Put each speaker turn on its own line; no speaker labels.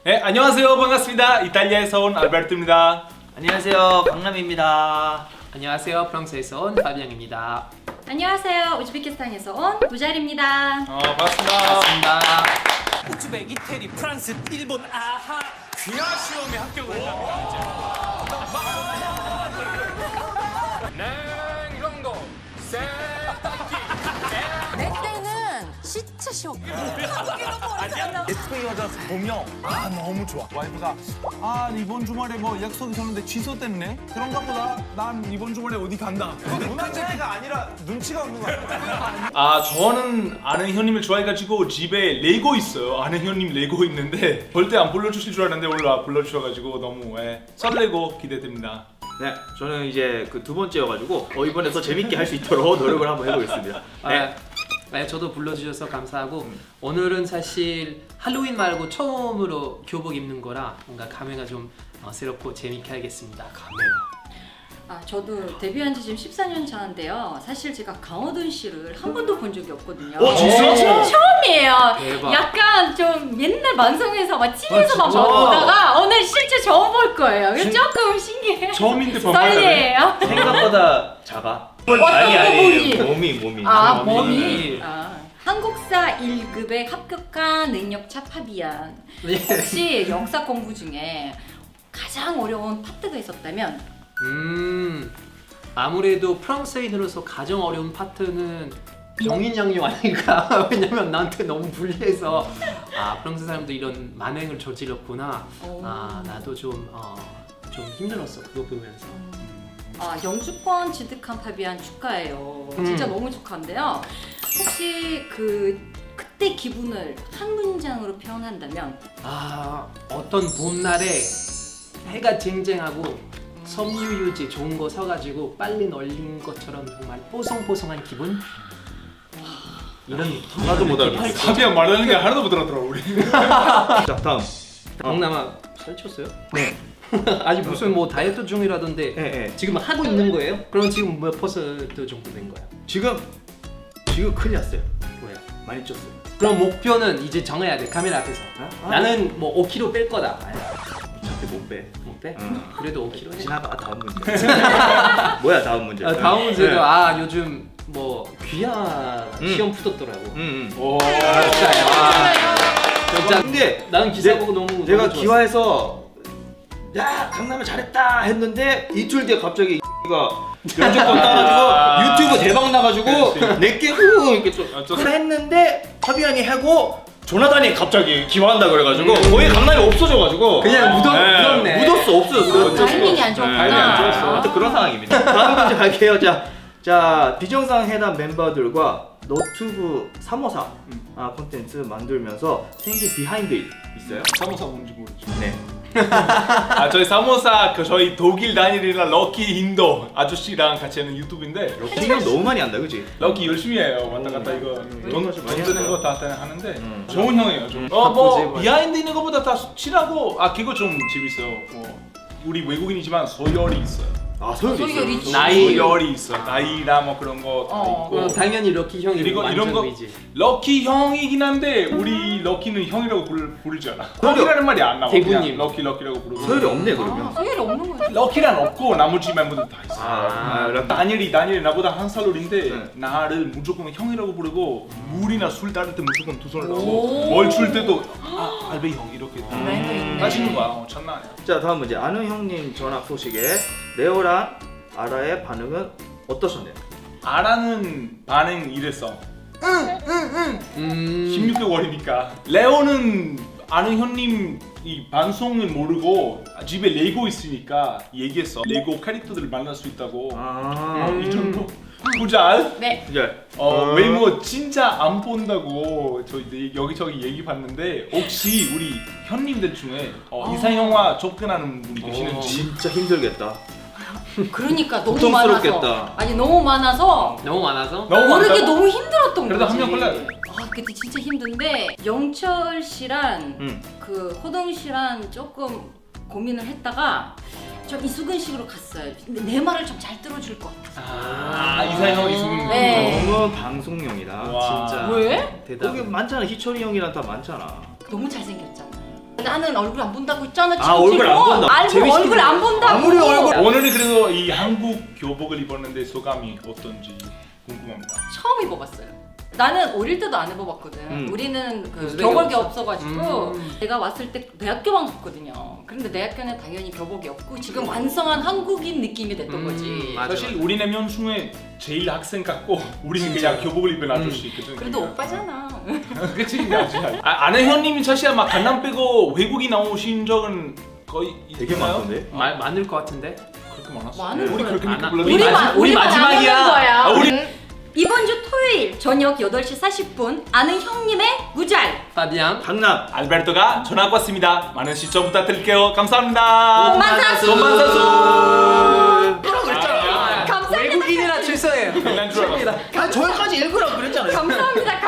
네, 안녕하세요. 반갑습니다. 이탈리아에서 온 알베르토입니다.
안녕하세요, 강남입니다.
안녕하세요. 프랑스에서 온 파비앙입니다.
안녕하세요. 우즈베키스탄에서 온 부잘입니다.
반갑습니다.
반갑습니다.
우즈벡, 이태리, 프랑스, 일본, 아하.
귀화 시험에 합격을 했다면 냉동고
내 때는 진짜 시험.
예쁘게 여자 보면 너무 좋아. 와이프가 이번 주말에 뭐 약속 있었는데 취소됐네. 그런가 보다. 난 이번 주말에 어디 간다. 누나 차이가 아니라 눈치가 없는 거야.
저는 아는 형님을 좋아해가지고 집에 레고 있어요. 아는 형님 레고 있는데 절대 안 불러주실 줄 알았는데 오늘 불러주셔가지고 너무 설레고 기대됩니다.
네, 저는 이제 그 두 번째여가지고 이번에 더 재밌게 할 수 있도록 노력을 한번 해보겠습니다. 네.
저도 불러주셔서 감사하고 오늘은 사실 할로윈 말고 처음으로 교복 입는 거라 뭔가 감회가 좀 새롭고 재밌게 하겠습니다.
저도 데뷔한 지 지금 14년 차인데요. 사실 제가 강호동 씨를 한 번도 본 적이 없거든요.
진짜?
처음이에요.
대박.
약간 좀 옛날 방송에서 막 TV에서만
진짜?
보다가 오늘 실제 처음 볼 거예요. 이거 조금 신기해요.
처음인데 반말하네.
설레요.
생각보다 작아.
어떤
몸이.
몸이?
몸이.
한국사 1급에 합격한 능력차 파비안. 혹시 역사 공부 중에 가장 어려운 파트가 있었다면?
아무래도 프랑스인으로서 가장 어려운 파트는 병인양요 아닐까? 왜냐면 나한테 너무 불리해서 프랑스 사람도 이런 만행을 저질렀구나. 나도 좀 힘들었어 그거 보면서.
영주권 취득한 파비안 축하해요. 진짜 너무 축하한데요. 혹시 그때 기분을 한 문장으로 표현한다면?
어떤 봄날에 해가 쟁쟁하고 섬유 유지 좋은 거 사가지고 빨리 널린 것처럼 정말 뽀송뽀송한 기분? 이런 느낌.
하나도 못 알아듣겠어.
파비안 말하는 게 하나도 못 알아들어 우리.
자, 다음.
강남아 살쪘어요?
네.
아니 무슨 뭐 다이어트 중이라던데
네.
지금 하고 있는 거예요? 그럼 지금 몇 퍼센트 정도 된 거야?
지금 큰일 났어요.
뭐야?
많이 쪘어요.
그럼 목표는 이제 정해야 돼 카메라 앞에서. 나는 뭐 5kg 뺄 거다.
절대 못 빼.
못 빼?
응.
그래도 5kg 해.
지나가. 다음 문제. 뭐야 다음 문제?
다음 문제도
네.
요즘 뭐 귀하 시험 붙었더라고.
오.
진짜.
근데
나는 기사 보고 너무
내가
너무 좋았어.
기화에서 야 강남을 잘했다 했는데 이틀 뒤에 갑자기 가 면접관 따가지고 유튜브 대박 나가지고 내게 이렇게 그걸 했는데 파비안이 하고 조나단이 갑자기 기화한다 그래가지고 거의 강남이 없어져가지고
그냥 묻었네.
묻었어 없어졌어.
타이밍이 안 좋았구나.
타이밍이 안 좋았어. 아무튼 그런 상황입니다. 다음 문제 갈게요. 자 비정상회담 멤버들과 너튜브 354 콘텐츠 만들면서 생긴 비하인드 있어요?
사모사 뭔지 모르죠.
네.
저희 사모사 저희 독일 다니엘이랑 럭키 인도 아저씨랑 같이 하는 유튜브인데
럭키는 너무 많이 한다, 그지?
럭키 열심히 해요. 왔다 갔다 이거 돈
맞아, 많이
쓰는
하더라.
거 다 하는데 좋은 형이에요. 좀.
바쁘지,
뭐 비하인드 있는 것보다 다 친하고 그거 좀 재밌어요. 우리 외국인이지만 소열이 있어요.
소율이
소율이
있어요.
나이.
소열이 있어. 나이나 뭐 그런 거 다 있고.
당연히 럭키 형이
그리고 이런
완전
거
위지.
럭키 형이긴 한데 우리 럭키는 형이라고 부르지 않아. 형이라는 말이 안 나와.
대부님.
그냥 럭키라고 부르고.
소율이 없네 그러면.
소율이 없는 거지.
럭키란 없고 나머지 멤버들 다 있어. 다니엘이 나보다 한 살 어린데
네.
나를 무조건 형이라고 부르고 물이나 술 따를 때 무조건 두 손을
오.
넣고 뭘 줄 때도 알베 형 이렇게
네.
따지는 거야. 장난 아니야.
자 다음 문제. 아는 형님 전학 소식에 레오랑 아라의 반응은 어떠셨나요?
아라는 반응 이랬어.
16.
16개월이니까. 레오는 아는 형님 이 방송을 모르고 집에 레고 있으니까 얘기했어. 레고 캐릭터들을 만날 수 있다고. 이 정도. 부잘?
네.
이제
외모 진짜 안 본다고 저 여기저기 얘기 봤는데 혹시 우리 형님들 중에 이상형과 접근하는 분이 계시는지.
진짜 힘들겠다.
그러니까 너무
고통스럽겠다.
많아서. 아니 너무 많아서
너무 많아서?
너무
모르게
많다고?
너무 힘들었던 거지.
그래도 한 명 골라야 돼.
그때 진짜 힘든데 영철 씨랑 그 호동 씨랑 조금 고민을 했다가 좀 이수근 식으로 갔어요. 근데 내 말을 좀 잘 들어줄 것 같아.
이상형 이수근.
네.
너무 방송용이다.
와.
진짜.
왜?
대답.
거기 많잖아. 희철이 형이랑 다 많잖아.
너무 잘생겼잖아. 나는 얼굴 안 본다고 했잖아.
아, 얼굴 안 본다.
알고
재밌긴
얼굴 안 본다고.
아무리 얼굴
오늘은 그래도 이 한국 교복을 입었는데 소감이 어떤지 궁금합니다.
처음 입어봤어요. 나는 어릴 때도 안 입어봤거든. 우리는 그
우즈벡이
교복이
없어.
없어가지고 내가 왔을 때 대학교만 갔거든요. 그런데 내 학교는 당연히 교복이 없고 지금 완성한 한국인 느낌이 됐던 거지.
맞아,
사실 우리 4명 중에 제일 학생 같고 우리는 그냥 교복을 입은 아저씨거든.
그래도 오빠잖아.
그치? 아는 형님이 사실 막 강남 빼고 외국이 나오신 적은 거의
되게
있나요?
많던데.
많을 것 같은데.
그렇게 많았어.
많은
우리
거야.
그렇게
많아.
불렀는데
우리
우리만
마지막이야.
안 오는 거야.
아, 우리-
이번 주 토요일 저녁 8시 40분 아는 형님의 무잘
파비앙.
강남.
알베르토가 전화가 왔습니다. 많은 시청 부탁드릴게요. 감사합니다.
돈만사수.
돈만사수.
감사합니다.
외국인이라 출소해요.
난 줄 알았어.
아, 저기까지 읽으라고 그랬잖아요.
감사합니다.